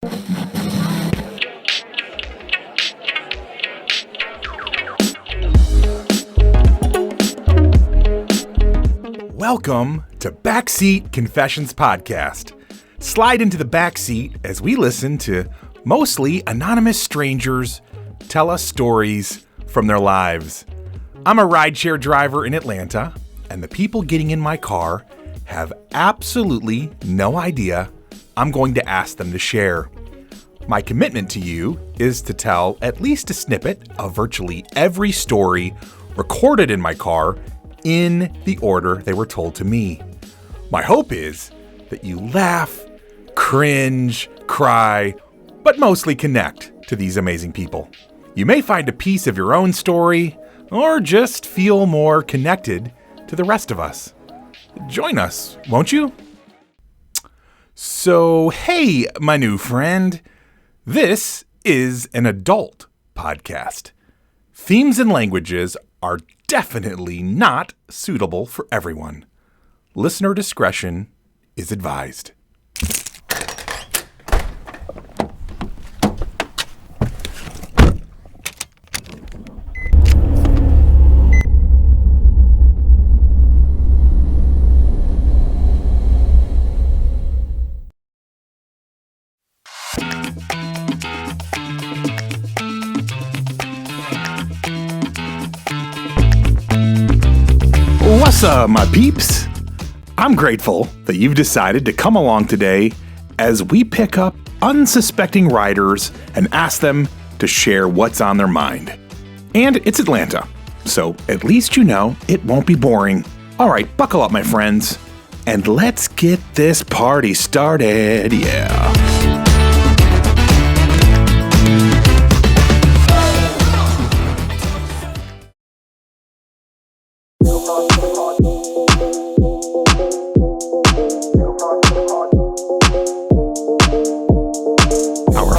Welcome to Backseat Confessions Podcast. Slide into the backseat as we listen to mostly anonymous strangers tell us stories from their lives. I'm a rideshare driver in Atlanta, and the people getting in my car have absolutely no idea I'm going to ask them to share. My commitment to you is to tell at least a snippet of virtually every story recorded in my car in the order they were told to me. My hope is that you laugh, cringe, cry, but mostly connect to these amazing people. You may find a piece of your own story or just feel more connected to the rest of us. Join us, won't you? So, hey, my new friend. This is an adult podcast. Themes and languages are definitely not suitable for everyone. Listener discretion is advised. What's up, my peeps? I'm grateful that you've decided to come along today as we pick up unsuspecting riders and ask them to share what's on their mind. And it's Atlanta, so at least you know it won't be boring. All right, buckle up, my friends, and let's get this party started, yeah.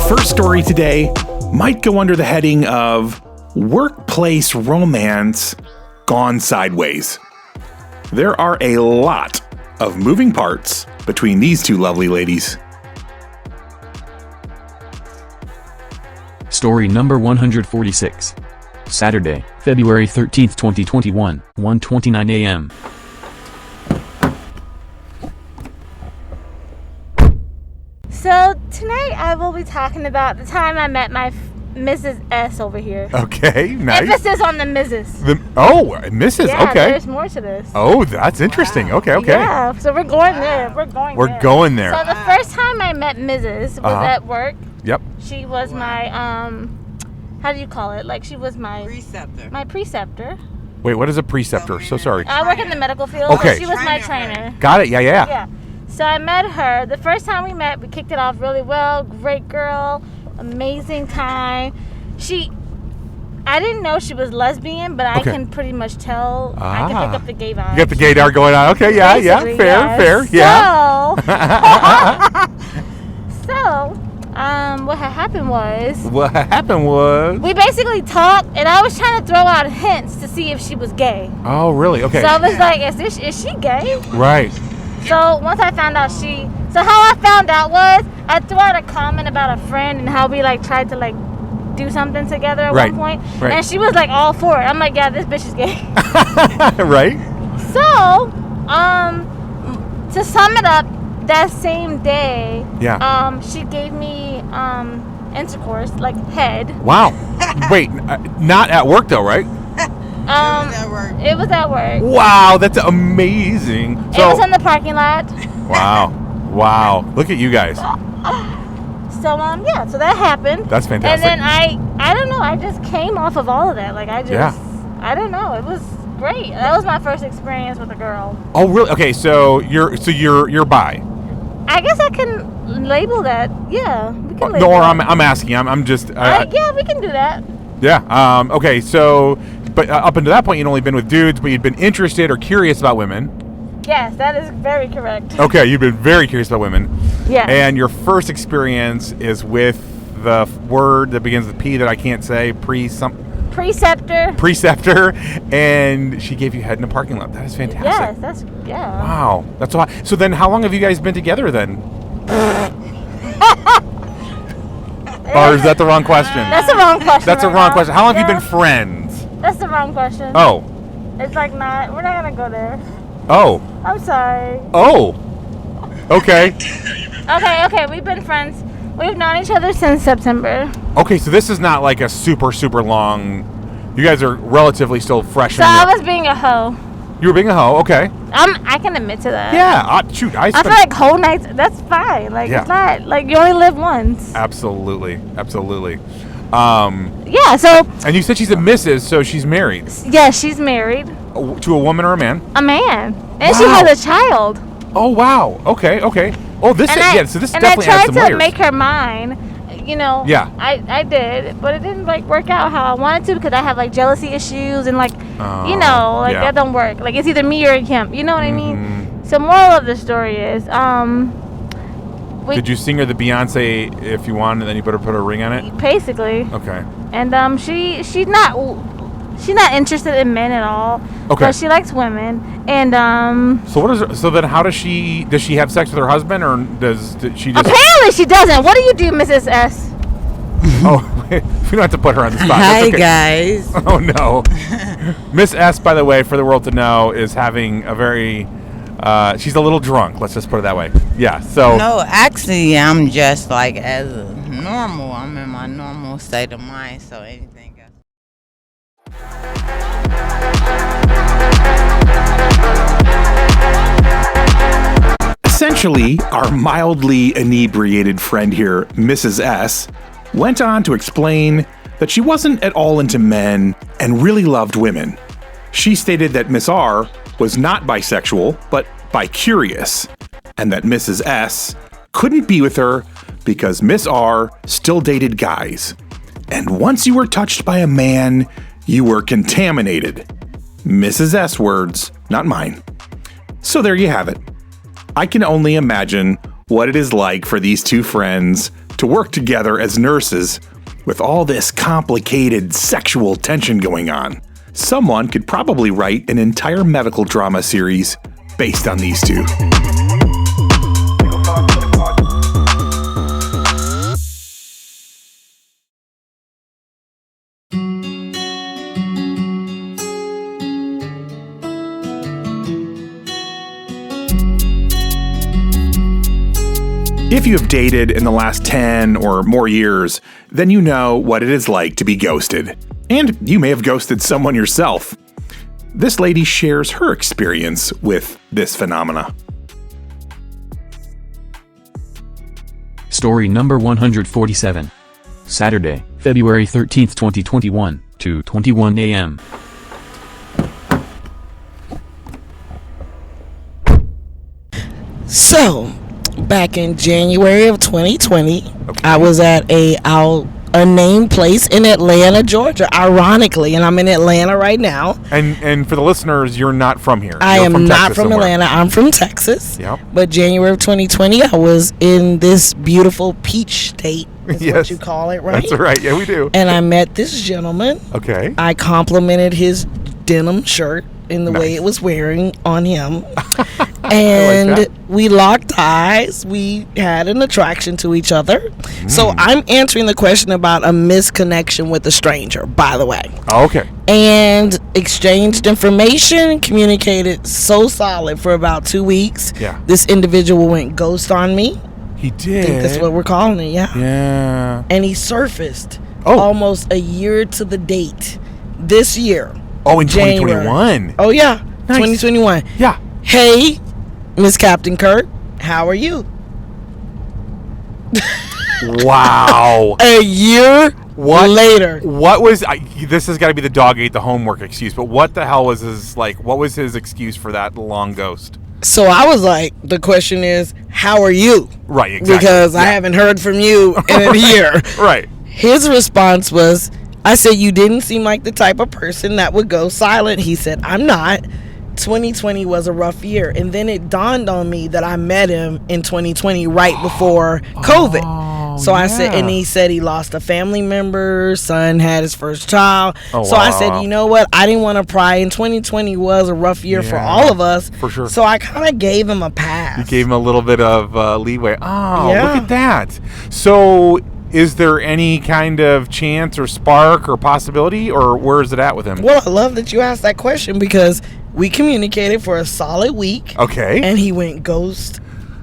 First story today might go under the heading of workplace romance gone sideways. There are a lot of moving parts between these two lovely ladies. Story number 146. Saturday, February 13th, 2021, 1:29 a.m. So tonight I will be talking about the time I met my Mrs. S over here. Okay, nice. Emphasis on the Mrs. Mrs. Yeah, okay. There's more to this. Oh, that's interesting. Wow. Okay. Yeah, so we're going there. We're going there. So the first time I met Mrs. was at work. Yep. She was my how do you call it? Like she was my preceptor. My preceptor. Wait, what is a preceptor? So sorry. I work in the medical field. Okay. So she was my trainer. Got it. Yeah. So I met her. The first time we met, we kicked it off really well. Great girl. Amazing time. I didn't know she was lesbian, but I can pretty much tell. I can pick up the gay vibe. You got the gaydar going on. Okay, yeah. Fair. Yeah. So, what had happened was... we basically talked, and I was trying to throw out hints to see if she was gay. Oh, really? Okay. So I was like, is she gay? Right. So once I found out so how I found out was I threw out a comment about a friend and how we like tried to like do something together at one point. Right. And she was like all for it. I'm like, yeah, this bitch is gay. Right. So, to sum it up, that same day, she gave me intercourse, like head. Wow. Wait, not at work though, right? It was at work. Wow, that's amazing. So, it was in the parking lot. Wow. Look at you guys. So so that happened. That's fantastic. And then I don't know, I just came off of all of that. Like I don't know, it was great. That was my first experience with a girl. Oh, really? Okay, so you're bi. I guess I can label that. Yeah, we can label no, or that. I'm asking. I'm just. Yeah, we can do that. Yeah. Okay. So, but up until that point, you'd only been with dudes, but you'd been interested or curious about women. Yes, that is very correct. Okay, you've been very curious about women. Yeah. And your first experience is with the word that begins with P that I can't say. Preceptor. And she gave you head in a parking lot. That is fantastic. Yes, Wow, that's a lot. So then, how long have you guys been together then? Or is that the wrong question? That's the wrong question. That's a wrong question. How long have you been friends? That's the wrong question. Oh. It's like not. We're not gonna go there. Oh. I'm sorry. Oh. Okay. Okay. We've been friends. We've known each other since September. Okay, so this is not like a super, super long. You guys are relatively still fresh. So I was being a hoe. You were being a hoe. Okay. I can admit to that. Yeah. Shoot. I feel like whole nights. That's fine. Like it's not like you only live once. Absolutely. Yeah. So. And you said she's a Mrs., so she's married. Yeah, she's married. To a woman or a man? A man, and she has a child. Oh wow. Okay. Oh, this. So this definitely adds some layers. And I tried to make her mine. You know. Yeah. I did, but it didn't like work out how I wanted to because I have like jealousy issues and like that don't work. Like it's either me or him. You know what I mean? So moral of the story is did you sing her the Beyonce "If You Want" and then you better put a ring on it? Basically. Okay. And she's not interested in men at all. Okay. But she likes women. And So then how does she have sex with her husband or does she just? Apparently she doesn't. What do you do, Mrs. S? Oh, we don't have to put her on the spot. Hi, guys. Oh no. Miss S, by the way, for the world to know, is having a very she's a little drunk. Let's just put it that way. Yeah. So. No, actually, I'm just like as normal. I'm in my normal state of mind. So anything else. Essentially, our mildly inebriated friend here, Mrs. S, went on to explain that she wasn't at all into men and really loved women. She stated that Miss R was not bisexual, but bi-curious, and that Mrs. S couldn't be with her because Miss R still dated guys. And once you were touched by a man, you were contaminated. Mrs. S words, not mine. So there you have it. I can only imagine what it is like for these two friends to work together as nurses with all this complicated sexual tension going on. Someone could probably write an entire medical drama series based on these two. If you have dated in the last 10 or more years, then you know what it is like to be ghosted. And you may have ghosted someone yourself. This lady shares her experience with this phenomena. Story number 147. Saturday, February 13th, 2021, 2:21 a.m. So, back in January of 2020, I was at a named place in Atlanta, Georgia, ironically, and I'm in Atlanta right now. And for the listeners, you're not from here. I am not from Atlanta. I'm from Texas. Yep. But January of 2020, I was in this beautiful peach state, is what you call it, right? That's right. Yeah, we do. And I met this gentleman. Okay. I complimented his denim shirt in the way it was wearing on him. And like we locked eyes. We had an attraction to each other. So I'm answering the question about a misconnection with a stranger, by the way. Oh, okay. And exchanged information, communicated so solid for about 2 weeks. Yeah. This individual went ghost on me. He did. I think that's what we're calling it, yeah. Yeah. And he surfaced almost a year to the date this year. Oh, in 2021. Oh, yeah. Nice. 2021. Yeah. Hey, Miss Captain Kurt, how are you? Wow. A year later. What was this has got to be the dog ate the homework excuse, but what the hell was his what was his excuse for that long ghost? So I was like, the question is, how are you? Right, exactly. Because I haven't heard from you in a year. Right. His response was, I said, you didn't seem like the type of person that would go silent. He said, I'm not. 2020 was a rough year. And then it dawned on me that I met him in 2020 right before COVID. So I said, and he said he lost a family member, son had his first child. So I said, you know what? I didn't want to pry. And 2020 was a rough year for all of us. For sure. So I kind of gave him a pass. You gave him a little bit of leeway. Oh, look at that. So is there any kind of chance or spark or possibility, or where is it at with him? Well, I love that you asked that question because we communicated for a solid week. Okay. And he went ghost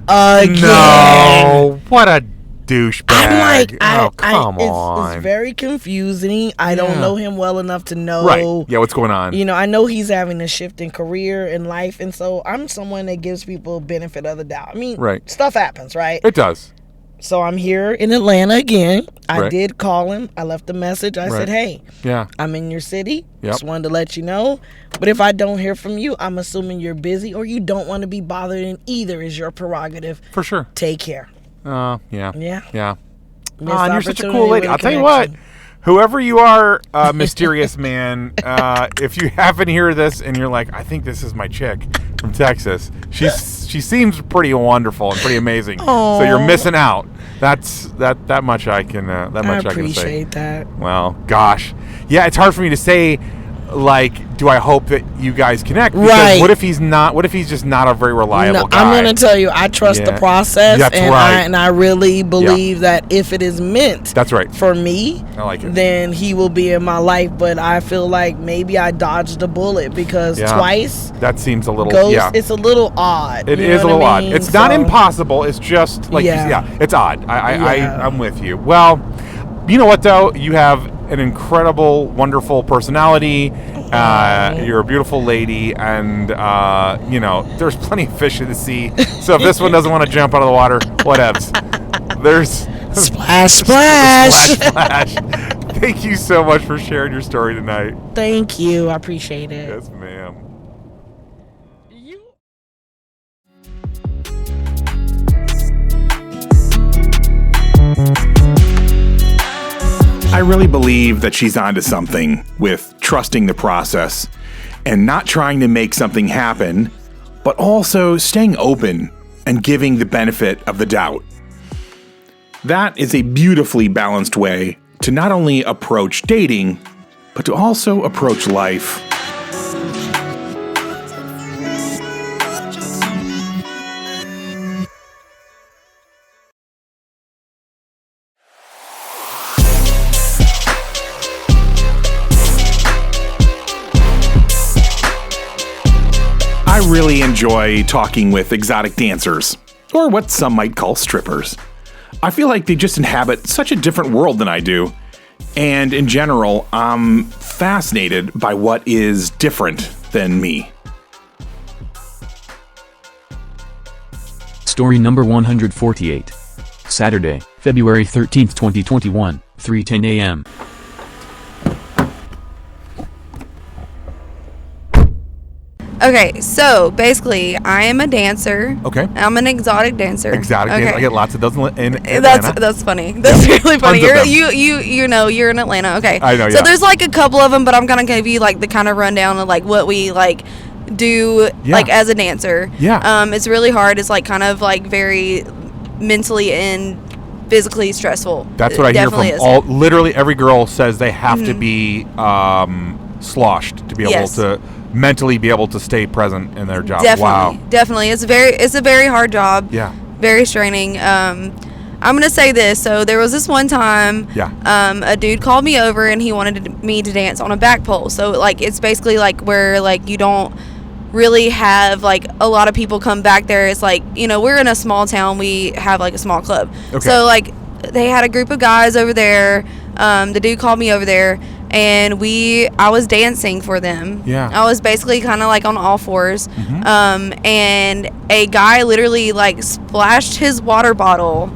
again. No. What a douchebag. I'm like, come on. It's very confusing. I don't know him well enough to know. Right. Yeah, what's going on? You know, I know he's having a shift in career and life, and so I'm someone that gives people benefit of the doubt. I mean, stuff happens, right? It does. So I'm here in Atlanta again. I Right. did call him. I left a message. I said, hey, I'm in your city. Just wanted to let you know. But if I don't hear from you, I'm assuming you're busy or you don't want to be bothered, and either is your prerogative. For sure. Take care. Yeah. Yeah. And you're such a cool lady. I'll tell you what. Whoever you are, mysterious man, if you happen to hear this and you're like, I think this is my chick from Texas. She seems pretty wonderful and pretty amazing. Aww. So you're missing out. That much I can. I appreciate that. Well, gosh, yeah, it's hard for me to say. Like, do I hope that you guys connect? Because right. What if he's not? What if he's just not a very reliable guy? I'm going to tell you, I trust the process. That's and right. I really believe that if it is meant that's right. for me, I like it. Then he will be in my life. But I feel like maybe I dodged a bullet because twice. That seems a little, ghost, it's a little odd. It is a little odd. It's not impossible. It's just like, it's odd. I'm with you. Well, you know what, though? You have an incredible, wonderful personality. You're a beautiful lady, and you know, there's plenty of fish in the sea. So if this one doesn't want to jump out of the water, whatevs. There's splash, splash. Splash. Thank you so much for sharing your story tonight. Thank you. I appreciate it. Yes, ma'am. I really believe that she's onto something with trusting the process and not trying to make something happen, but also staying open and giving the benefit of the doubt. That is a beautifully balanced way to not only approach dating, but to also approach life. I really enjoy talking with exotic dancers, or what some might call strippers. I feel like they just inhabit such a different world than I do, and in general, I'm fascinated by what is different than me. Story number 148. Saturday, February 13th, 2021, 3:10 a.m. Okay, so basically, I am a dancer. Okay. I'm an exotic dancer. Exotic dancer. I get lots of those in Atlanta. That's funny. That's really funny. Tons of them. You're in Atlanta. Okay. I know. So there's like a couple of them, but I'm gonna give you like the kind of rundown of like what we like do like as a dancer. Yeah. It's really hard. It's like kind of like very mentally and physically stressful. That's what I hear from literally every girl says they have to be sloshed to be able to mentally be able to stay present in their job. Definitely. It's a very hard job. Yeah. Very straining. I'm gonna say this. So there was this one time. Yeah. A dude called me over and he wanted me to dance on a back pole. So like it's basically like where like you don't really have like a lot of people come back there. It's like, you know, we're in a small town. We have like a small club. Okay. So like they had a group of guys over there. The dude called me over there. And I was dancing for them. Yeah. I was basically kind of like on all fours. Mm-hmm. And a guy literally like splashed his water bottle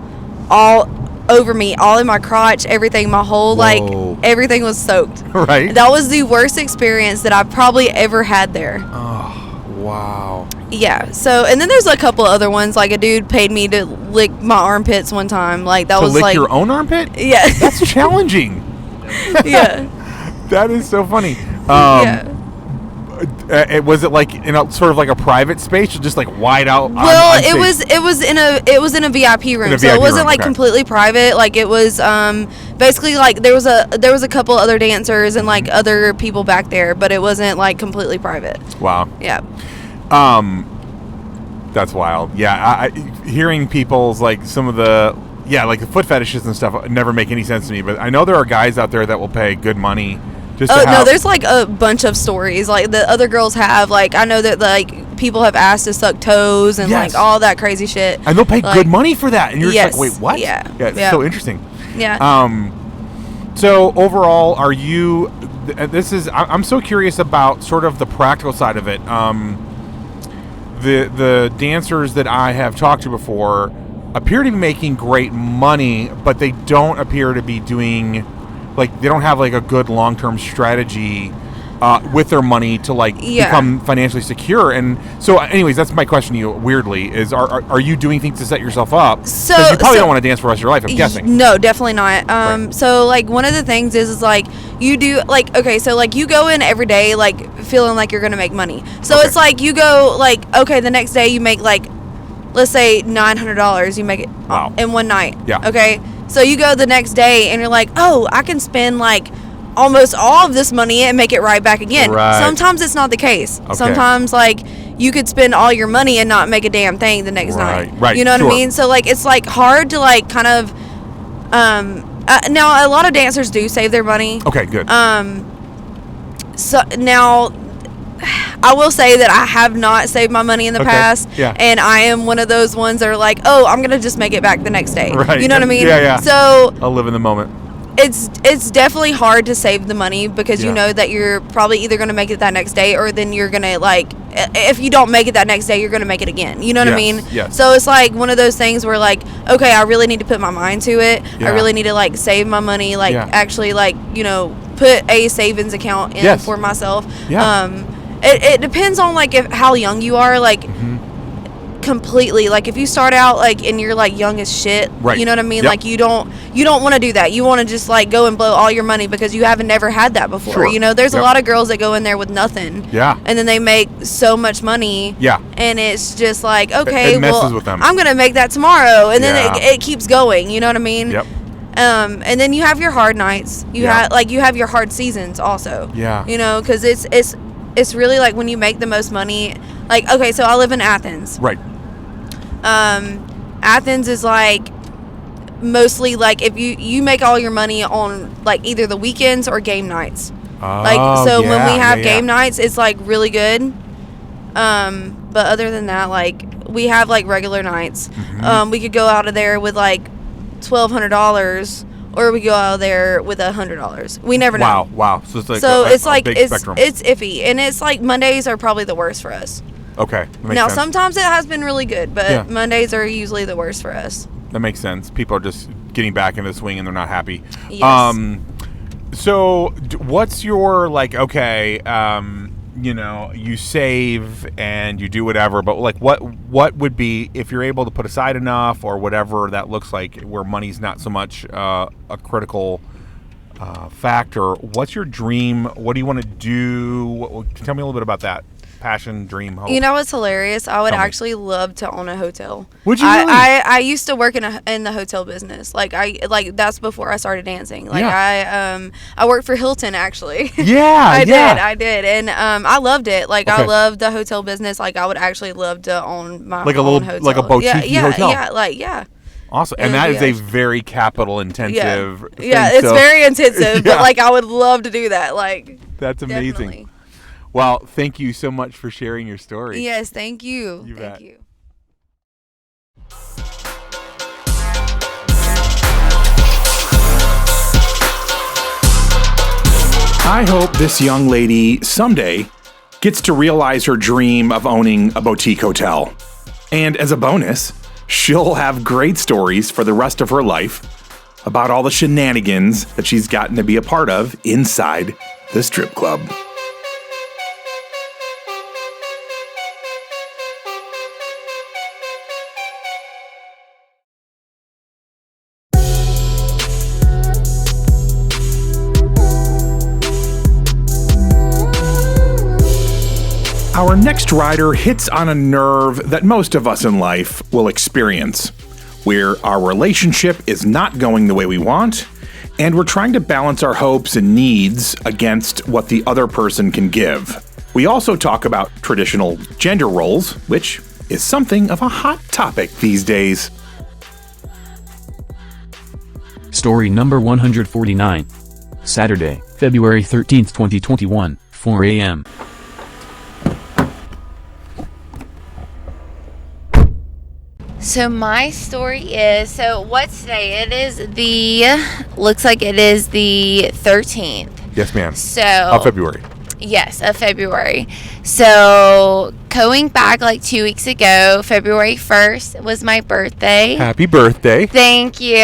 all over me, all in my crotch, everything, my whole, like, everything was soaked. Right. That was the worst experience that I've probably ever had there. Oh, wow. Yeah. So, and then there's a couple other ones. Like a dude paid me to lick my armpits one time. Like that was like. To lick your own armpit? Yeah. That's challenging. Yeah. That is so funny. Was it like in a sort of like a private space, or just like wide out? Well, it was in a VIP room, so it wasn't like completely private. Like it was basically like there was a couple other dancers and like other people back there, but it wasn't like completely private. Wow. Yeah. That's wild. Yeah, hearing people's like some of the like the foot fetishes and stuff never make any sense to me. But I know there are guys out there that will pay good money just to have. No, there's like a bunch of stories like the other girls have. Like I know that like people have asked to suck toes and like all that crazy shit. And they'll pay good money for that. And you're just like, wait, what? Yeah. It's so interesting. Yeah. So overall, are you? I'm so curious about sort of the practical side of it. The dancers that I have talked to before appear to be making great money, but they don't appear to be doing, like, they don't have like a good long-term strategy with their money to like become financially secure. And so anyways, that's my question to you, weirdly, is are you doing things to set yourself up? So you probably don't want to dance for the rest of your life, I'm guessing. No, definitely not. So like one of the things is like you do like, okay, so like you go in every day like feeling like you're gonna make money. So it's like you go like, okay, the next day you make like, let's say $900, you make it in one night. Yeah. Okay. So you go the next day and you're like, oh, I can spend like almost all of this money and make it right back again. Right. Sometimes it's not the case. Okay. Sometimes like you could spend all your money and not make a damn thing the next night. Right. You know what I mean? So like it's like hard to like kind of now a lot of dancers do save their money. Okay, good. So now I will say that I have not saved my money in the past. Yeah. And I am one of those ones that are like, oh, I'm gonna just make it back the next day. Right. You know what I mean? Yeah. So I'll live in the moment. It's definitely hard to save the money because you know that you're probably either going to make it that next day or then you're going to like, if you don't make it that next day, you're going to make it again. You know what I mean? Yes. So it's like one of those things where like, okay, I really need to put my mind to it. I really need to like save my money, like actually like, you know, put a savings account in for myself. Yeah. It depends on like how young you are, like completely. Like if you start out like and you're like young as shit, you know what I mean? Like you don't want to do that. You want to just like go and blow all your money because you haven't never had that before. You know, there's a lot of girls that go in there with nothing. Yeah. And then they make so much money. Yeah. And it's just like, okay, it messes with them. I'm gonna make that tomorrow, and then it keeps going. You know what I mean? Yep. And then you have your hard nights. You have your hard seasons also. Yeah. You know, because it's really like when you make the most money. Like, okay, so I live in Athens. Right. Athens is like mostly like if you make all your money on like either the weekends or game nights. When we have game nights, it's like really good. But other than that, like we have like regular nights. We could go out of there with like $1,200, or we go out there with $100. We never know. Wow. So it's like a big spectrum. It's iffy, and it's like Mondays are probably the worst for us. Okay. Now, sometimes it has been really good, but Mondays are usually the worst for us. That makes sense. People are just getting back into the swing and they're not happy. Yes. So what's your, like, okay, you know, you save and you do whatever, but like what would be, if you're able to put aside enough or whatever that looks like, where money's not so much a critical factor, what's your dream? What do you want to do? Tell me a little bit about that. Passion, dream, hope. You know what's hilarious? I would actually love to own a hotel. Would you really? I used to work in the hotel business. Like that's before I started dancing. Like I worked for Hilton actually. Yeah, I did, and I loved it. Like I loved the hotel business. Like I would actually love to own my own hotel, like a boutique hotel. Yeah. Awesome, and that is a very capital intensive. Thing, it's very intensive, but like I would love to do that. Like that's amazing. Definitely. Well, thank you so much for sharing your story. Yes, thank you. Thank you. I hope this young lady someday gets to realize her dream of owning a boutique hotel. And as a bonus, she'll have great stories for the rest of her life about all the shenanigans that she's gotten to be a part of inside the strip club. Our next rider hits on a nerve that most of us in life will experience, where our relationship is not going the way we want, and we're trying to balance our hopes and needs against what the other person can give. We also talk about traditional gender roles, which is something of a hot topic these days. Story number 149. Saturday, February 13th, 2021, 4 a.m. So my story is, so what's today? Looks like it is the 13th. Yes, ma'am. So. Of February. Yes, of February. So going back like 2 weeks ago, February 1st was my birthday. Happy birthday. Thank you.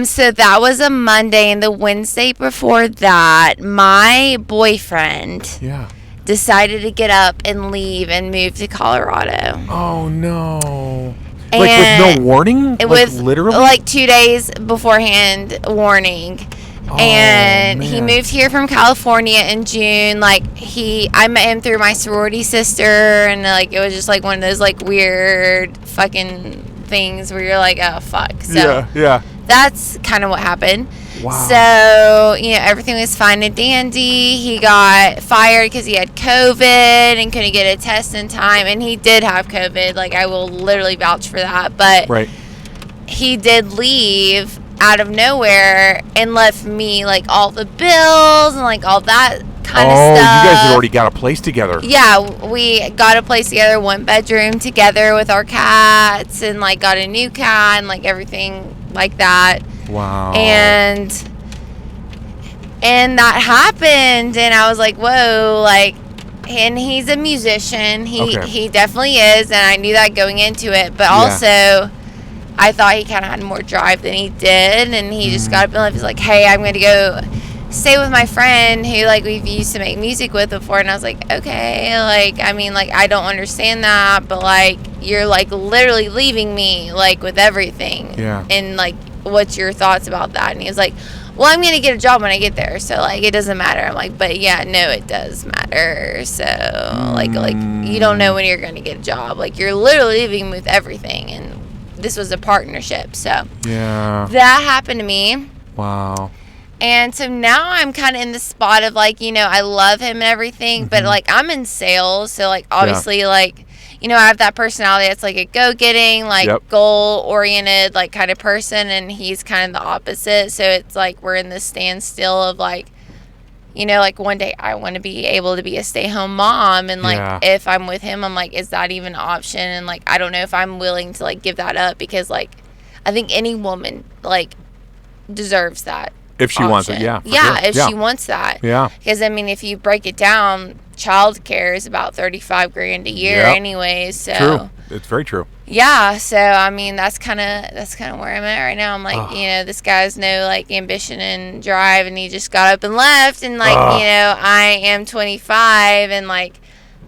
So that was a Monday, and the Wednesday before that, my boyfriend decided to get up and leave and move to Colorado. Oh, no. And with no warning? It was literally? like 2 days beforehand warning. And he moved here from California in June. I met him through my sorority sister, and it was just like one of those weird fucking things where you're like, oh fuck. So yeah. That's kind of what happened. Wow. So, everything was fine and dandy. He got fired because he had COVID and couldn't get a test in time. And he did have COVID. I will literally vouch for that. But he did leave out of nowhere and left me all the bills and all that kind of stuff. You guys had already got a place together. Yeah, we got a place together, 1 bedroom together with our cats, and got a new cat and everything like that. Wow. And that happened, and I was like, whoa, and he's a musician. He definitely is, and I knew that going into it, but also I thought he kind of had more drive than he did, and he just got up and left. He's like, hey, I'm going to go stay with my friend who, we've used to make music with before. And I was like, okay, I don't understand that, but, you're, literally leaving me, with everything. Yeah. And, what's your thoughts about that? And he was like, well, I'm going to get a job when I get there, so, it doesn't matter. I'm like, but, yeah, no, it does matter. So, you don't know when you're going to get a job. You're literally leaving me with everything, and this was a partnership, so that happened to me. Wow. And so now I'm kind of in the spot of I love him and everything, but I'm in sales, so obviously I have that personality that's a go-getting, goal-oriented kind of person, and he's kind of the opposite. So it's we're in this standstill of one day I want to be able to be a stay-home mom, and if I'm with him, I'm is that even an option? And I don't know if I'm willing to give that up, because I think any woman deserves that if she option. wants it. If she wants that, because if you break it down, child care is about $35,000 a year anyway. So true. It's very true. Yeah, so that's kind of where I'm at right now. I'm this guy has no ambition and drive, and he just got up and left, and I am 25 and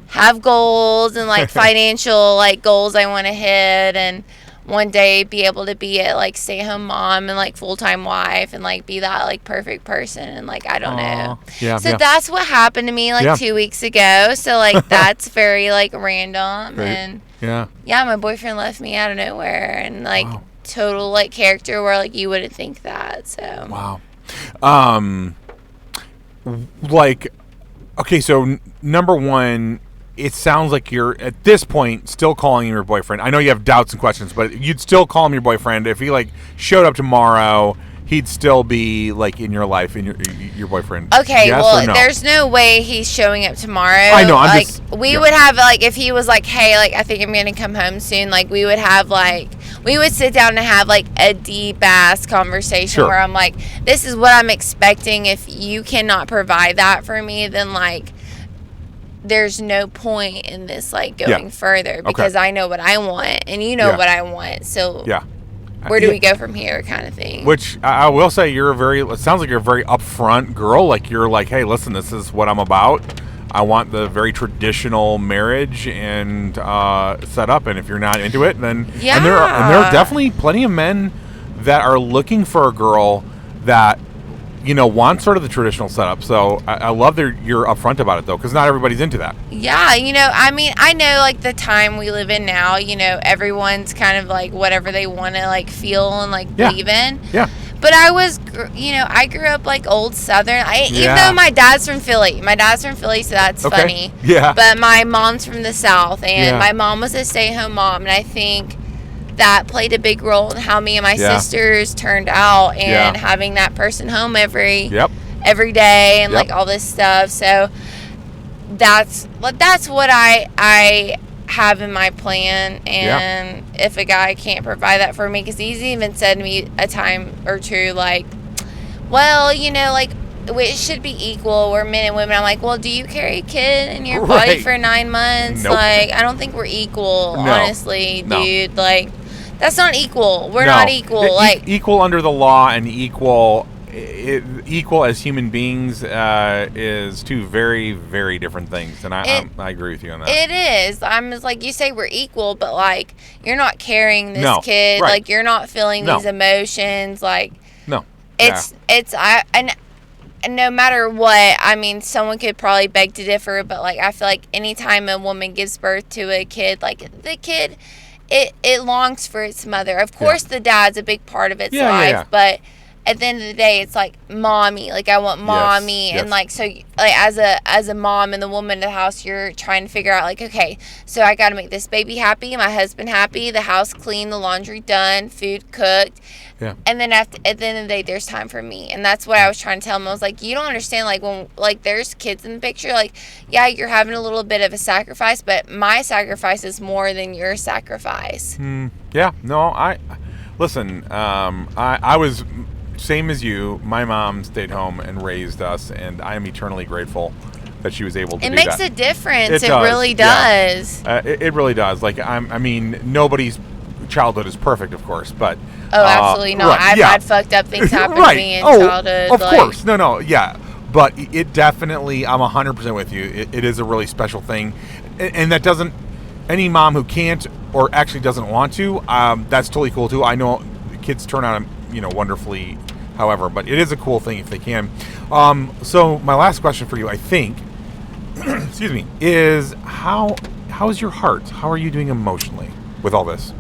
have goals and financial goals I want to hit, and one day be able to be a stay-at-home mom and full-time wife, and be that perfect person, and I don't know. So that's what happened to me 2 weeks ago. So that's very random. Right. And yeah, my boyfriend left me out of nowhere, and total character where you wouldn't think that. So okay, so number one, it sounds like you're at this point still calling him your boyfriend. I know you have doubts and questions, but you'd still call him your boyfriend if he showed up tomorrow. He'd still be in your life, and your boyfriend. Okay, yes, well, or no? There's no way he's showing up tomorrow. I know. We would have if he was hey, I think I'm gonna come home soon. We would have we would sit down and have a deep ass conversation where I'm this is what I'm expecting. If you cannot provide that for me, then there's no point in this going further, because I know what I want and you know what I want. So where do we go from here, kind of thing? Which I will say, it sounds like you're a very upfront girl. You're hey, listen, this is what I'm about. I want the very traditional marriage and set up, and if you're not into it, then and there are definitely plenty of men that are looking for a girl that want sort of the traditional setup. So I love that you're upfront about it, though, because not everybody's into that. Yeah, I know the time we live in now, everyone's kind of whatever they want to feel and believe in. Yeah. But I was, I grew up old Southern. Even though my dad's from Philly. So that's funny. Yeah. But my mom's from the South, and my mom was a stay-at-home mom, and I think that played a big role in how me and my sisters turned out, and having that person home every day, and like all this stuff. So that's what I have in my plan. And if a guy can't provide that for me, because he's even said to me a time or two, like, well, you know, like, it should be equal. We're men and women. I'm like, well, do you carry a kid in your body for 9 months? Nope. Like, I don't think we're equal, honestly, dude. Like, that's not equal. We're No. not equal. Like, equal under the law and equal as human beings is two very, very different things. And I agree with you on that. It is. I'm just like, you say we're equal, but like, you're not carrying this kid. Right. Like, you're not feeling these emotions. Like, and no matter what, I mean, someone could probably beg to differ, but like, I feel like anytime a woman gives birth to a kid, like, the kid, it longs for its mother. Of course, the dad's a big part of its life, but at the end of the day, it's like mommy. Like, I want mommy, and like, so like as a mom and the woman in the house, you're trying to figure out, like, okay, so I got to make this baby happy, my husband happy, the house clean, the laundry done, food cooked, and then at the end of the day, there's time for me. And that's what I was trying to tell him. I was like, you don't understand, like, when like there's kids in the picture, like, yeah, you're having a little bit of a sacrifice, but my sacrifice is more than your sacrifice. Listen, I was same as you. My mom stayed home and raised us, and I am eternally grateful that she was able to do that. It makes a difference. It really does. It really does. Like, I mean, nobody's childhood is perfect, of course, but absolutely not. I've had fucked up things happen to me in childhood. Of course. No, but it definitely, I'm 100% with you. It is a really special thing, and that doesn't, any mom who can't or actually doesn't want to, that's totally cool too. I know kids turn out, wonderfully, however, but it is a cool thing if they can. So my last question for you, I think, excuse me, is how's your heart? How are you doing emotionally with all this?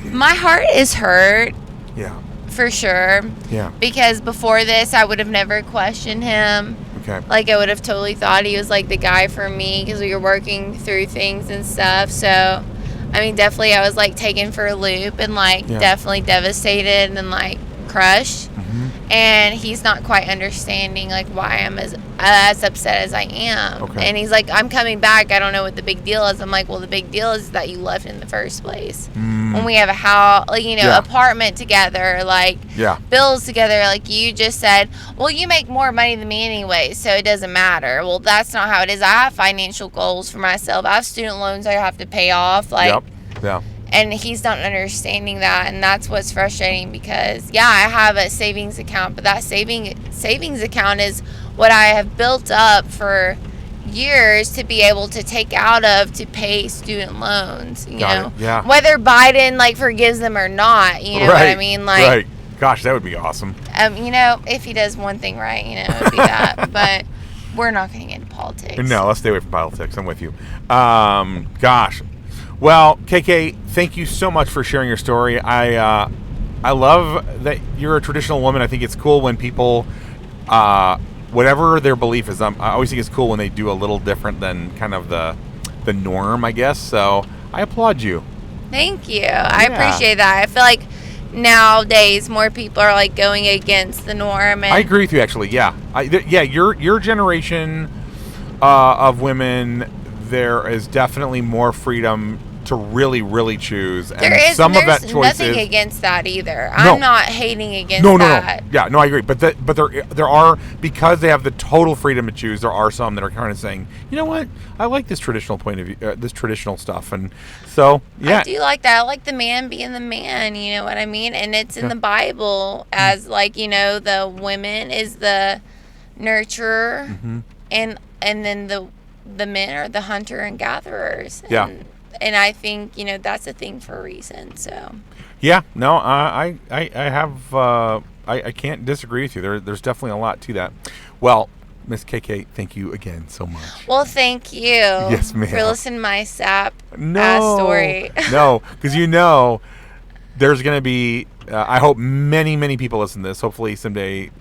My heart is hurt. Yeah. For sure. Yeah. Because before this, I would have never questioned him. Okay. Like, I would have totally thought he was like the guy for me, because we were working through things and stuff. So, I mean, definitely I was like taken for a loop, and like definitely devastated and like crushed. And he's not quite understanding like why I'm as upset as I am. Okay. And he's like, I'm coming back. I don't know what the big deal is. I'm like, well, the big deal is that you left in the first place. When we have a house, like, apartment together, like bills together, like you just said, well, you make more money than me anyway, so it doesn't matter. Well, that's not how it is. I have financial goals for myself. I have student loans I have to pay off. Like, and he's not understanding that, and that's what's frustrating, because I have a savings account, but that savings account is what I have built up for years to be able to take out of to pay student loans, you know. Whether Biden like forgives them or not, you know what I mean? Like, gosh, that would be awesome. If he does one thing right, it'd be that. But we're not going to get into politics. No, let's stay away from politics. I'm with you. Gosh. Well, KK, thank you so much for sharing your story. I love that you're a traditional woman. I think it's cool when people, whatever their belief is, I always think it's cool when they do a little different than kind of the norm, I guess. So I applaud you. Thank you. I appreciate that. I feel like nowadays more people are like going against the norm. And I agree with you, actually. Your generation of women, there is definitely more freedom to really, really choose. And there's of that choice nothing against that either. I'm not hating against that. Yeah, no, I agree. But there are, because they have the total freedom to choose, there are some that are kind of saying, you know what, I like this traditional point of view, this traditional stuff. And so, I do like that. I like the man being the man, you know what I mean? And it's in the Bible as like, the women is the nurturer, and then the men are the hunter and gatherers. And I think, that's a thing for a reason. So. Yeah, no, I have, I can't disagree with you. There's definitely a lot to that. Well, Miss KK, thank you again so much. Well, thank you. Yes, ma'am. For listening to my sap ass story. No, because there's going to be, I hope many, many people listen to this. Hopefully someday,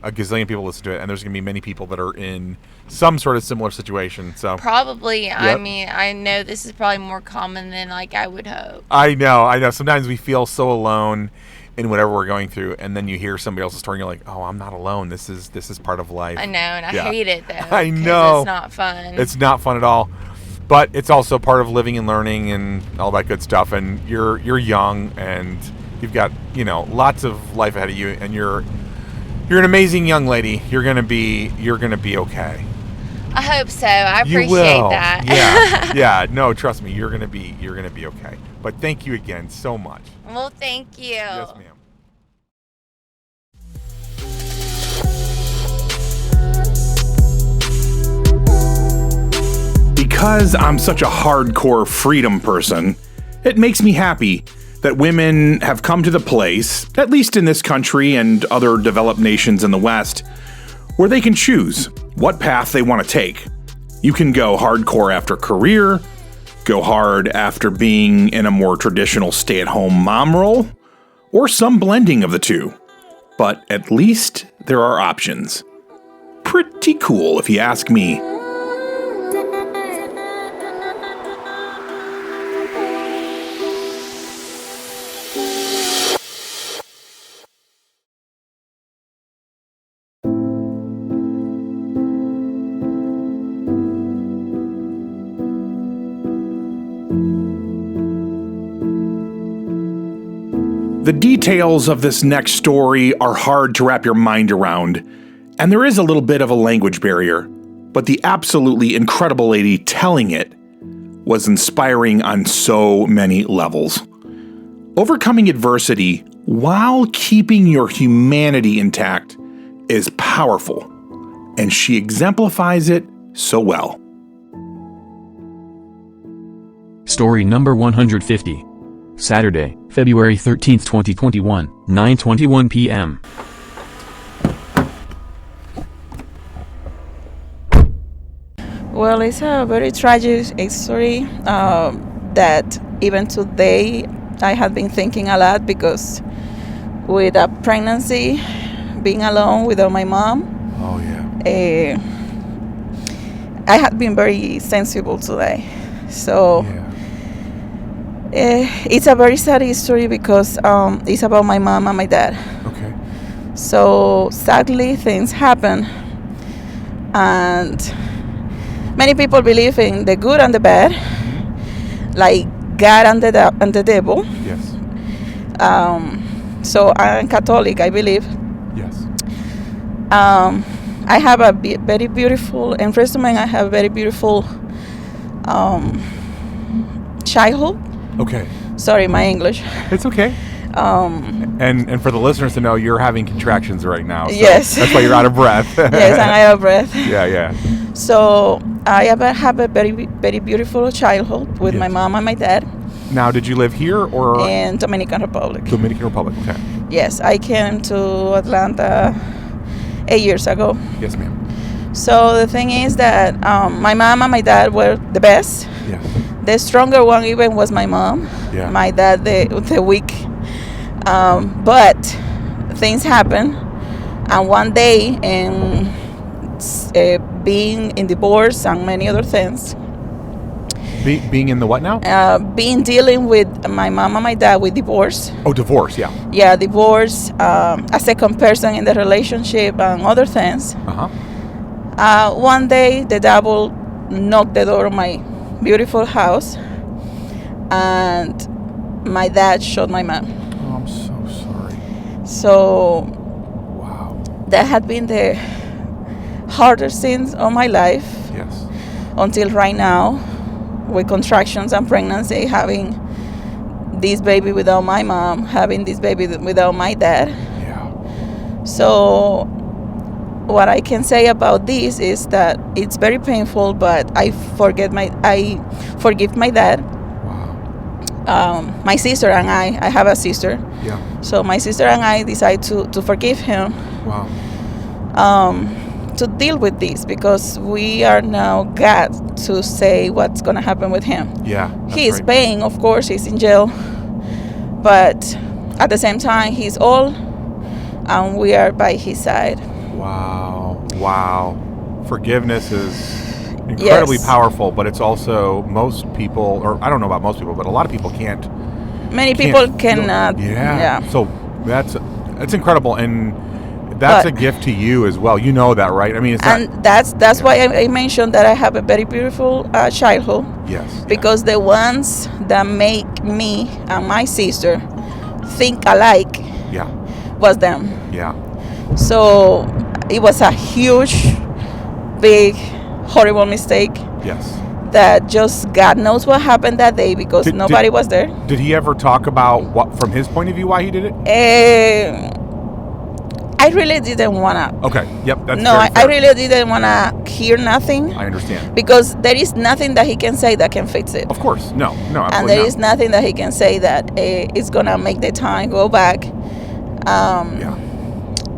a gazillion people listen to it, and there's going to be many people that are in some sort of similar situation. So probably, I mean, I know this is probably more common than like I would hope. I know. Sometimes we feel so alone in whatever we're going through, and then you hear somebody else's story, and you're like, oh, I'm not alone. This is part of life. I know, and I hate it though. I know. It's not fun. It's not fun at all. But it's also part of living and learning and all that good stuff. And you're young, and you've got, lots of life ahead of you, and you're an amazing young lady. You're gonna be okay. I hope so. I appreciate that. Yeah. No, trust me. You're gonna be okay. But thank you again so much. Well, thank you. Yes, ma'am. Because I'm such a hardcore freedom person, it makes me happy that women have come to the place, at least in this country and other developed nations in the West, where they can choose what path they want to take. You can go hardcore after career, go hard after being in a more traditional stay-at-home mom role, or some blending of the two. But at least there are options. Pretty cool if you ask me. The details of this next story are hard to wrap your mind around, and there is a little bit of a language barrier, but the absolutely incredible lady telling it was inspiring on so many levels. Overcoming adversity while keeping your humanity intact is powerful, and she exemplifies it so well. Story number 150. Saturday, February 13th, 2021, 9:21 p.m. Well, it's a very tragic story that even today I have been thinking a lot, because with a pregnancy, being alone without my mom, I had been very sensible today. So it's a very sad story because it's about my mom and my dad. Okay. So sadly, things happen, and many people believe in the good and the bad, like God and the devil. Yes. So I'm Catholic, I believe. Yes. I have a very beautiful, in resume, I have a very beautiful childhood. Okay. Sorry, my English. It's okay. And for the listeners to know, you're having contractions right now. So yes. That's why you're out of breath. Yes, I'm out of breath. Yeah. So I have a very, very beautiful childhood with my mom and my dad. Now, did you live here or? In Dominican Republic. Dominican Republic, okay. Yes, I came to Atlanta 8 years ago. Yes, ma'am. So the thing is that my mom and my dad were the best. Yes. The stronger one even was my mom. Yeah. My dad, the weak. But things happen, and one day, being in divorce and many other things. Being in the what now? Dealing with my mom and my dad with divorce. Oh, divorce, yeah. Yeah, divorce, a second person in the relationship and other things. Uh-huh. One day, the devil knocked the door of my beautiful house, and my dad shot my mom. Oh, I'm so sorry. So, wow, that had been the hardest things of my life. Yes. Until right now, with contractions and pregnancy, having this baby without my mom, having this baby without my dad. Yeah. So what I can say about this is that it's very painful, but I forgive my dad. Wow. My sister and I have a sister. Yeah. So my sister and I decide to forgive him. Wow. To deal with this, because we are now God to say what's going to happen with him. Yeah. He is paying, of course, he's in jail, but at the same time, he's all, and we are by his side. Wow. Forgiveness is incredibly powerful, but it's also most people, or I don't know about most people, but a lot of people can't. Many people cannot. Yeah. So that's incredible, and that's a gift to you as well. You know that, right? I mean, that's why I mentioned that I have a very beautiful childhood. Yes. Because the ones that make me and my sister think alike. Yeah. Was them. Yeah. So it was a huge, big, horrible mistake. Yes. That just God knows what happened that day because nobody was there. Did he ever talk about what, from his point of view, why he did it? I really didn't wanna. Okay. Yep. That's no. I really didn't wanna hear nothing. I understand. Because there is nothing that he can say that can fix it. Of course. No. Absolutely and there is nothing that he can say that is gonna make the time go back.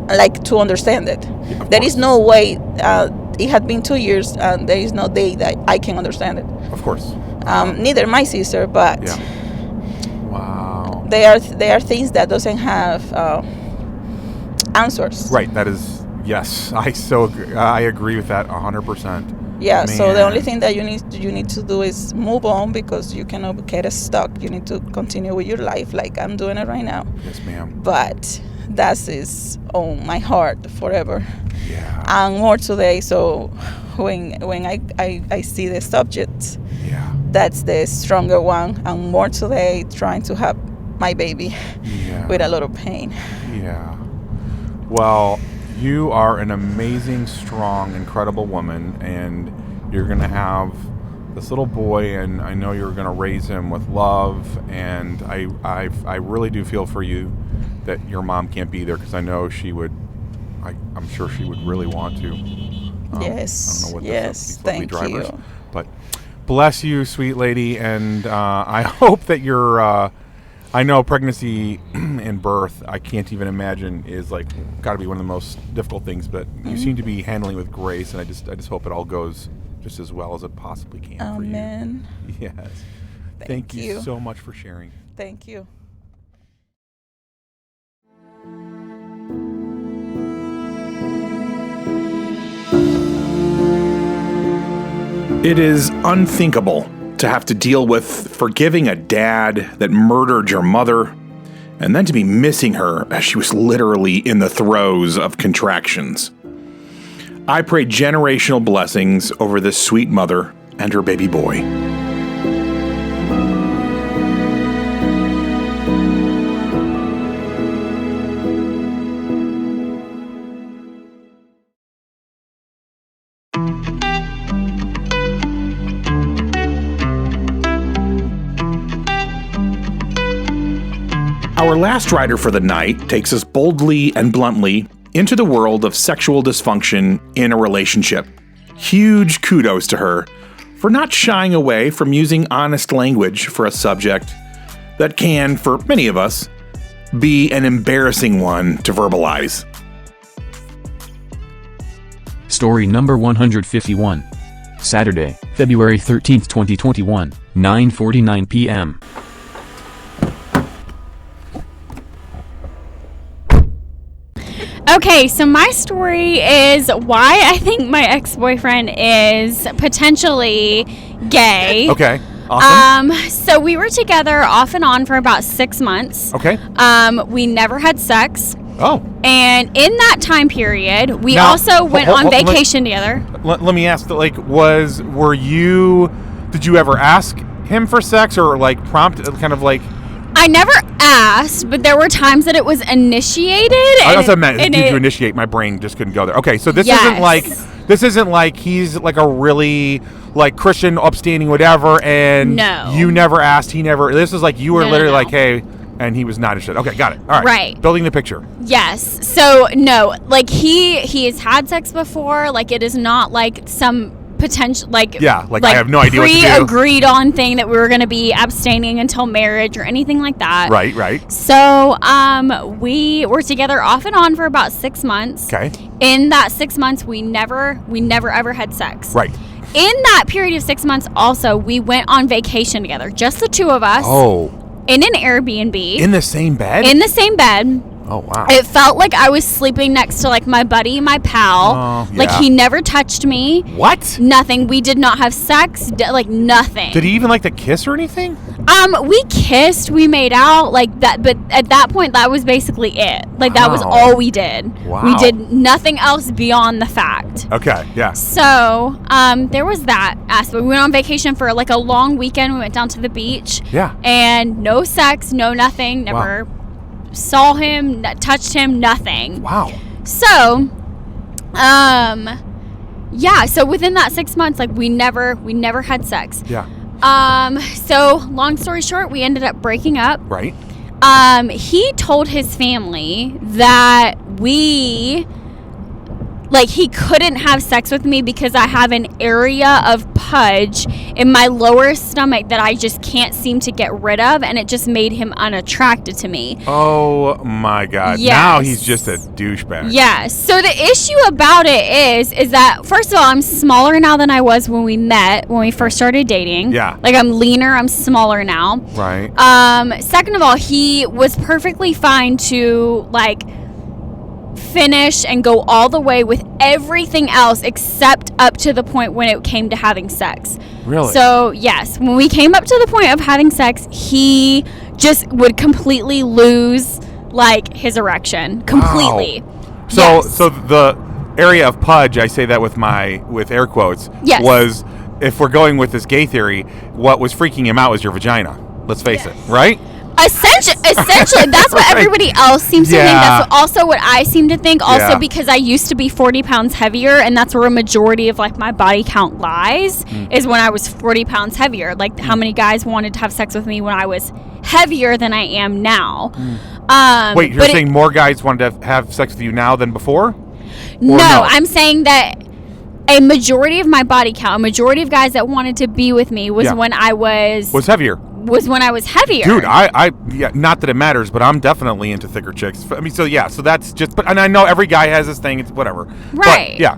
Like to understand it. Yeah, there is no way. It had been 2 years, and there is no day that I can understand it. Of course. Neither my sister, but wow. There are things that doesn't have answers. Right. That is yes. I agree with that 100%. Yeah. Man. So the only thing that you need to do is move on because you cannot get stuck. You need to continue with your life, like I'm doing it right now. Yes, ma'am. But that is on my heart forever. Yeah. And more today. So when I see the subject, that's the stronger one. And more today, trying to have my baby with a lot of pain. Yeah. Well, you are an amazing, strong, incredible woman, and you're going to have this little boy, and I know you're going to raise him with love, and I really do feel for you that your mom can't be there because I know she would, I'm sure she would really want to. Yes. I don't know what these lovely drivers. You. But bless you, sweet lady, and I hope that you're... I know pregnancy and birth, I can't even imagine, is like got to be one of the most difficult things, but you seem to be handling with grace, and I just hope it all goes just as well as it possibly can for you. Amen. Yes. Thank you so much for sharing. Thank you. It is unthinkable to have to deal with forgiving a dad that murdered your mother, and then to be missing her as she was literally in the throes of contractions. I pray generational blessings over this sweet mother and her baby boy. Our last rider for the night takes us boldly and bluntly into the world of sexual dysfunction in a relationship. Huge kudos to her for not shying away from using honest language for a subject that can, for many of us, be an embarrassing one to verbalize. Story number 151. Saturday, February 13th, 2021, 9:49 p.m. Okay, so my story is why I think my ex-boyfriend is potentially gay. Okay, awesome. So we were together off and on for about 6 months. Okay. We never had sex. Oh. And in that time period, we also went on vacation together. Let me ask, did you ever ask him for sex or like prompt, kind of like... I never asked, but there were times that it was initiated. That's what I meant. Did you initiate? My brain just couldn't go there. Okay, so this isn't like he's like a really like Christian, upstanding, whatever, and you never asked, he never. This is like you were literally like, hey, and he was not interested. Okay, got it. All right. Right. Building the picture. Yes. So no, like he has had sex before. Like it is not like some potential I have no idea what to do. Pre-agreed on thing that we were going to be abstaining until marriage or anything like that. Right. So we were together off and on for about 6 months. Okay. In that 6 months, we never ever had sex. Right. In that period of 6 months, also we went on vacation together, just the two of us. Oh. In an Airbnb. In the same bed? In the same bed. Oh, wow. It felt like I was sleeping next to, like, my buddy, my pal. Oh, yeah. Like, he never touched me. What? Nothing. We did not have sex. Like, nothing. Did he even like to kiss or anything? We kissed. We made out. Like, that. But at that point, that was basically it. Like, that was all we did. Wow. We did nothing else beyond the fact. Okay, yeah. So, there was that aspect. We went on vacation for, like, a long weekend. We went down to the beach. Yeah. And no sex, no nothing. Never saw him, touched him, nothing. Wow. So, yeah. So within that 6 months, like, we never had sex. Yeah. So long story short, we ended up breaking up. Right. He told his family that he couldn't have sex with me because I have an area of pudge in my lower stomach that I just can't seem to get rid of, and it just made him unattracted to me. Oh my God. Yes. Now he's just a douchebag. Yeah. So the issue about it is that, first of all, I'm smaller now than I was when we first started dating. Yeah. Like, I'm leaner, I'm smaller now. Right. Second of all, he was perfectly fine to, like, finish and go all the way with everything else except up to the point when it came to having sex. Really? So, yes, when we came up to the point of having sex, he just would completely lose, like, his erection. Completely. Wow. So the area of pudge, I say that with air quotes, yes, was, if we're going with this gay theory, what was freaking him out was your vagina. Let's face it, right? Essentially, that's what everybody else seems to think. That's also what I seem to think. Also, because I used to be 40 pounds heavier, and that's where a majority of, like, my body count lies, is when I was 40 pounds heavier. Like, how many guys wanted to have sex with me when I was heavier than I am now? Wait, you're saying more guys wanted to have sex with you now than before? No, I'm saying that a majority of my body count, a majority of guys that wanted to be with me was when I was heavier. Was when I was heavier. Dude, I not that it matters, but I'm definitely into thicker chicks. I mean, so that's just, and I know every guy has this thing, it's whatever. Right. But, yeah.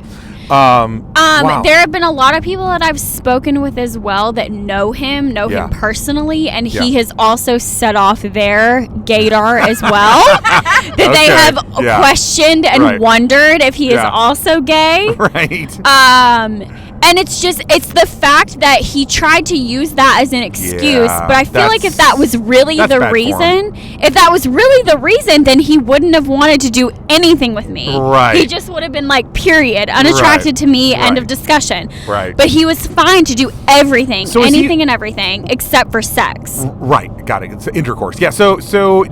Wow. There have been a lot of people that I've spoken with as well that know him personally, and he has also set off their gaydar as well. That they have questioned and wondered if he is also gay. Right. And it's the fact that he tried to use that as an excuse. But I feel like if that was really the reason, then he wouldn't have wanted to do anything with me. Right. He just would have been like, period, unattracted to me, end of discussion. Right. But he was fine to do everything, anything and everything, except for sex. Right. Got it. It's intercourse. Yeah. So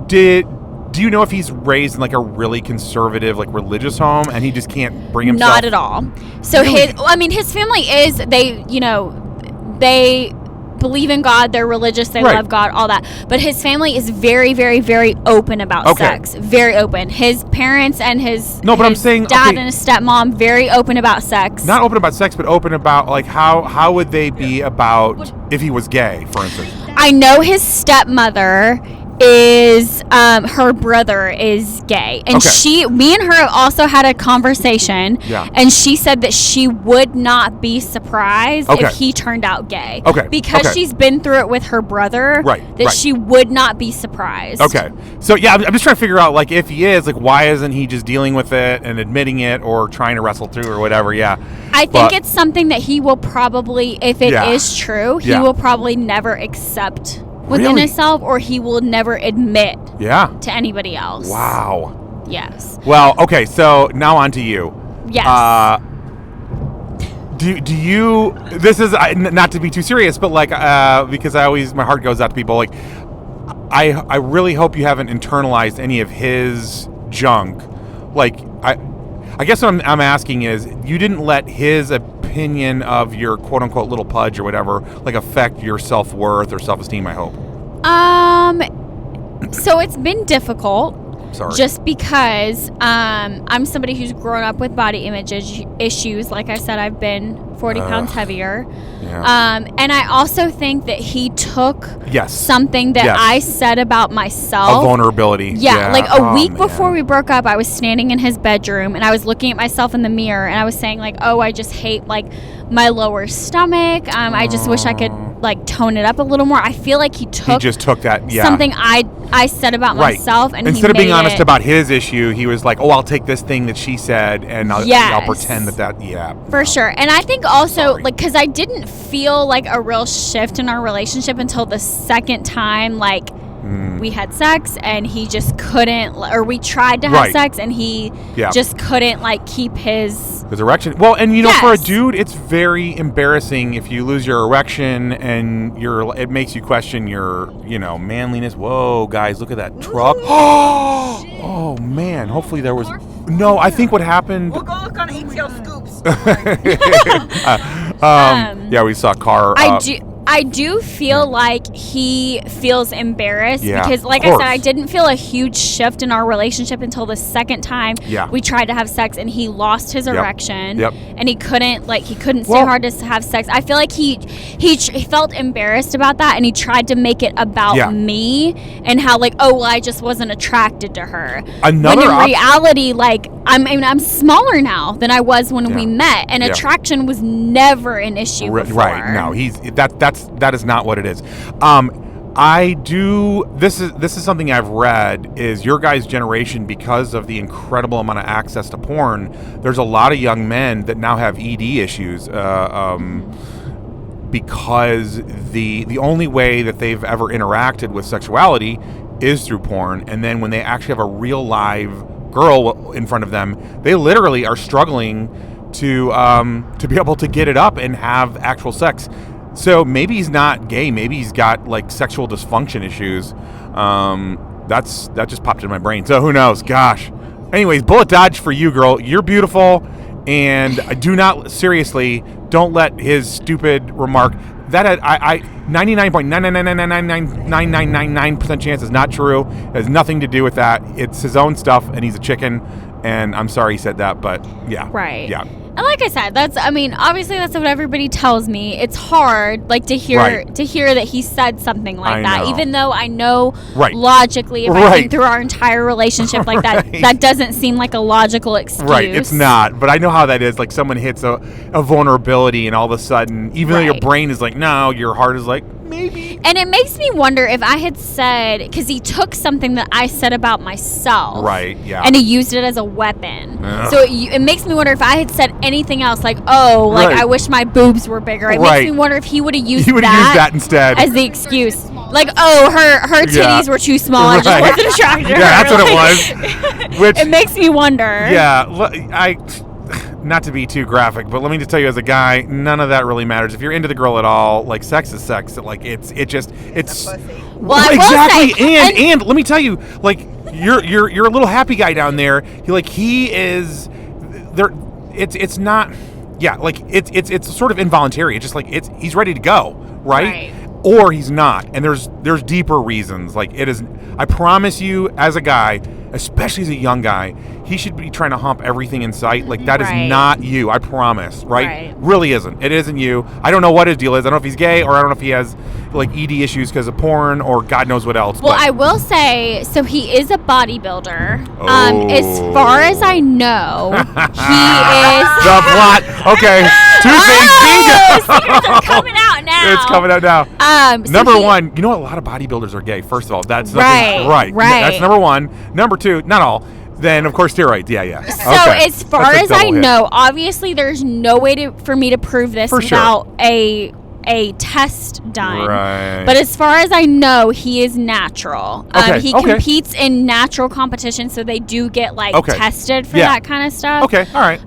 do you know if he's raised in, like, a really conservative, like, religious home, and he just can't bring himself? Not at all. So his family is, they believe in God, they're religious, they love God, all that. But his family is very, very, very open about sex. Very open. His parents and his I'm saying dad and his stepmom, very open about sex. Not open about sex, but open about, like, how would they be about if he was gay, for instance? I know his stepmother is her brother is gay, and me and her also had a conversation, and she said that she would not be surprised if he turned out gay, because she's been through it with her brother, she would not be surprised. So I'm just trying to figure out, like, if he is, like, why isn't he just dealing with it and admitting it, or trying to wrestle through, or whatever. I think it's something that he will probably, if it is true, he will probably never accept within himself, or he will never admit to anybody else. Wow. Yes. Well, okay, so now on to you. Yes. Do you, this is not to be too serious, but, like, because my heart goes out to people, like, I really hope you haven't internalized any of his junk. Like, I guess what I'm asking is, you didn't let his opinion of your quote-unquote little pudge or whatever, like, affect your self-worth or self-esteem, I hope. So it's been difficult. Sorry. Just because I'm somebody who's grown up with body image issues. Like I said, I've been 40 pounds heavier. Yeah. And I also think that he took something that I said about myself. A vulnerability. Yeah. Like a week before we broke up, I was standing in his bedroom and I was looking at myself in the mirror and I was saying, like, oh, I just hate, like, my lower stomach. I just wish I could like tone it up a little more. I feel like he just took that something I said about myself, and instead of being honest about his issue, he was like, "Oh, I'll take this thing that she said, and I'll pretend that." For sure. And I think also like because I didn't feel like a real shift in our relationship until the second time, like. We had sex and he just couldn't, or we tried to have sex and he just couldn't like keep his erection. Well, and for a dude, it's very embarrassing if you lose your erection and it makes you question your, manliness. Whoa, guys, look at that truck. Oh man, hopefully there was. No, I think what happened. We'll go look on ATL Scoops. We saw a car. I do feel like he feels embarrassed because, like I said, I didn't feel a huge shift in our relationship until the second time we tried to have sex and he lost his erection and he couldn't stay hard to have sex. I feel like he felt embarrassed about that and he tried to make it about me and how I just wasn't attracted to her. When in reality, I'm smaller now than I was when we met, and attraction was never an issue before. Right? No, that is not what it is. This is something I've read, is your guys' generation, because of the incredible amount of access to porn, there's a lot of young men that now have ED issues because the only way that they've ever interacted with sexuality is through porn, and then when they actually have a real live girl in front of them, they literally are struggling to be able to get it up and have actual sex. So maybe he's not gay. Maybe he's got sexual dysfunction issues. That just popped in my brain. So who knows? Gosh. Anyways, bullet dodge for you, girl. You're beautiful, and don't let his stupid remark that I 99.999999999% chance is not true. It has nothing to do with that. It's his own stuff, and he's a chicken. And I'm sorry he said that, but yeah. Right. Yeah. And like I said, obviously that's what everybody tells me. It's hard, to hear that he said something like that, even though I know logically, if I think through our entire relationship like that, that doesn't seem like a logical excuse. Right, it's not. But I know how that is. Someone hits a vulnerability, and all of a sudden, even though your brain is no, your heart is maybe. And it makes me wonder if I had said, because he took something that I said about myself, and he used it as a weapon. So it makes me wonder if I had said anything else, I wish my boobs were bigger. It makes me wonder if he would have used that instead as the excuse. Her titties were too small. I just wasn't attracted to her. Yeah, that's what it was. Which, it makes me wonder. Yeah, not to be too graphic, but let me just tell you, as a guy, none of that really matters. If you're into the girl at all, sex is sex. It's well, exactly. And let me tell you, you're a little happy guy down there. He is there. It's not. Yeah, it's sort of involuntary. It's just he's ready to go, right? Or he's not, and there's deeper reasons. It is. I promise you, as a guy, especially as a young guy, he should be trying to hump everything in sight. That is not you. I promise. Right? Really isn't. It isn't you. I don't know what his deal is. I don't know if he's gay, or I don't know if he has ED issues because of porn, or God knows what else. Well, I will say, so he is a bodybuilder. As far as I know, he is the plot. Okay, two things. Secrets are coming out now. It's coming out now. Number one, a lot of bodybuilders are gay. First of all, that's right. That's number one. Number two, not all. Then, of course, steroids. Yeah. So, as far as I know, obviously, there's no way for me to prove this without a test done. Right. But as far as I know, he is natural. He competes in natural competition, so they do get tested for that kind of stuff. Okay, all right.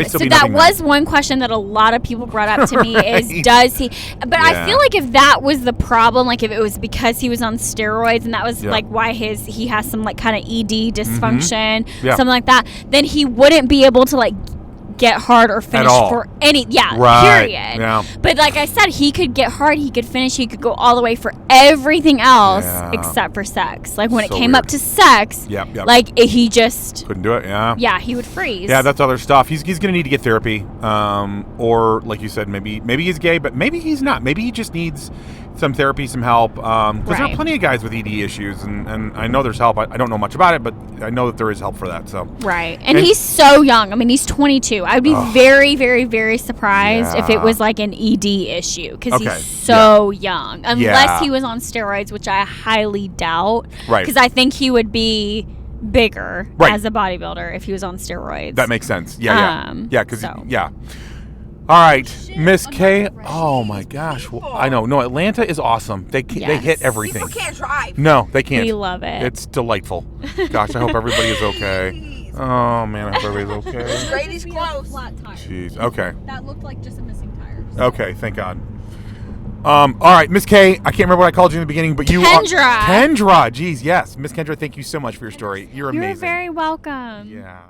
So that was one question that a lot of people brought up to me is, does he? But I feel like if that was the problem, if it was because he was on steroids and that was why he has some kind of ED dysfunction, something like that, then he wouldn't be able to get hard or finish for any period. But like I said, he could get hard, he could finish, he could go all the way for everything else except for sex. When it came up to sex, he just couldn't do it. He would freeze. That's other stuff. He's gonna need to get therapy, or like you said, maybe he's gay, but maybe he's not. Maybe he just needs some therapy, some help. Because there are plenty of guys with ED issues, and I know there's help. I don't know much about it, but I know that there is help for that. So Right. And he's so young. I mean, he's 22. I would be very, very, very surprised if it was like an ED issue, because he's so young. Unless he was on steroids, which I highly doubt. Right. Because I think he would be bigger as a bodybuilder if he was on steroids. That makes sense. Yeah. All right, Miss K. Oh my gosh, I know. No, Atlanta is awesome. They hit everything. People can't drive. No, they can't. We love it. It's delightful. Gosh, I hope everybody is okay. Oh man, I hope everybody's okay. Straight is close. Jeez. Okay. That looked like just a missing tire. Okay, thank God. All right, Miss K. I can't remember what I called you in the beginning, but you Kendra. Kendra. Jeez, yes, Miss Kendra. Thank you so much for your story. You're amazing. You're very welcome. Yeah.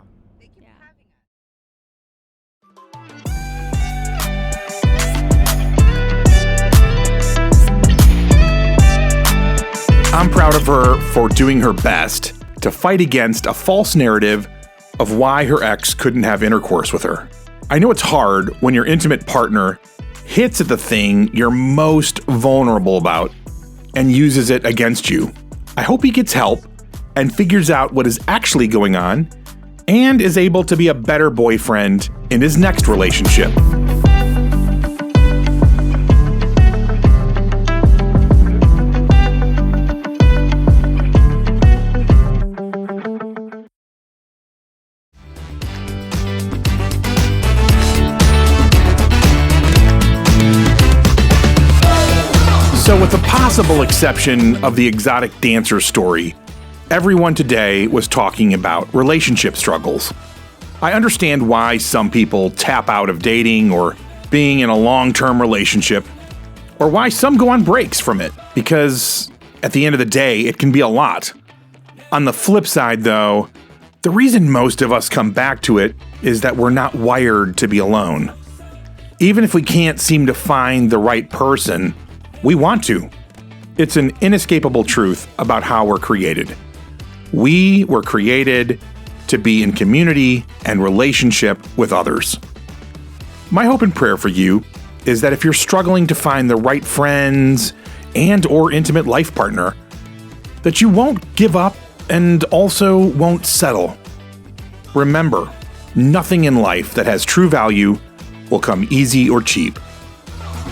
I'm proud of her for doing her best to fight against a false narrative of why her ex couldn't have intercourse with her. I know it's hard when your intimate partner hits at the thing you're most vulnerable about and uses it against you. I hope he gets help and figures out what is actually going on and is able to be a better boyfriend in his next relationship. So with the possible exception of the exotic dancer story, everyone today was talking about relationship struggles. I understand why some people tap out of dating or being in a long-term relationship, or why some go on breaks from it, because at the end of the day, it can be a lot. On the flip side, though, the reason most of us come back to it is that we're not wired to be alone. Even if we can't seem to find the right person, we want to. It's an inescapable truth about how we're created. We were created to be in community and relationship with others. My hope and prayer for you is that if you're struggling to find the right friends and or intimate life partner, that you won't give up and also won't settle. Remember, nothing in life that has true value will come easy or cheap.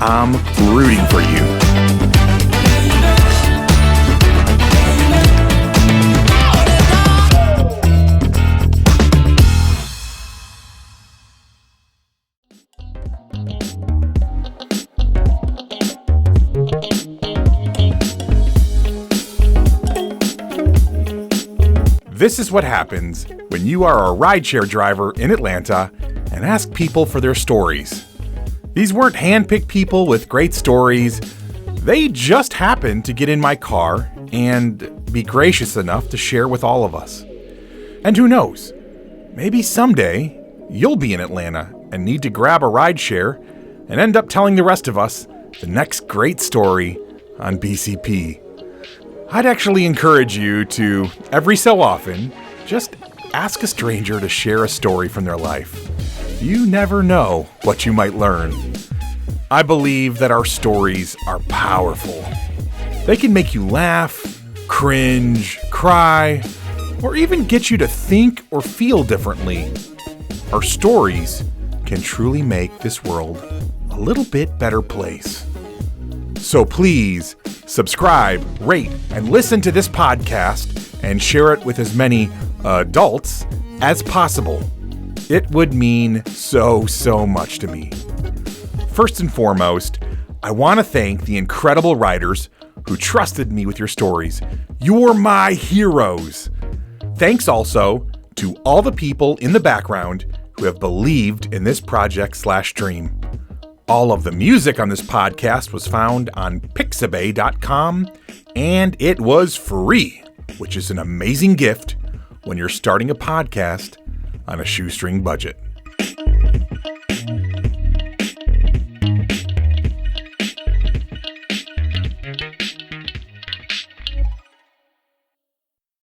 I'm rooting for you. This is what happens when you are a rideshare driver in Atlanta and ask people for their stories. These weren't hand-picked people with great stories. They just happened to get in my car and be gracious enough to share with all of us. And who knows, maybe someday you'll be in Atlanta and need to grab a rideshare and end up telling the rest of us the next great story on BCP. I'd actually encourage you to, every so often, just ask a stranger to share a story from their life. You never know what you might learn. I believe that our stories are powerful. They can make you laugh, cringe, cry, or even get you to think or feel differently. Our stories can truly make this world a little bit better place. So please subscribe, rate, and listen to this podcast and share it with as many adults as possible. It would mean so much to me. First and foremost, I want to thank the incredible writers who trusted me with your stories. You're my heroes. Thanks also to all the people in the background who have believed in this project/dream. All of the music on this podcast was found on Pixabay.com, and it was free, which is an amazing gift when you're starting a podcast on a shoestring budget.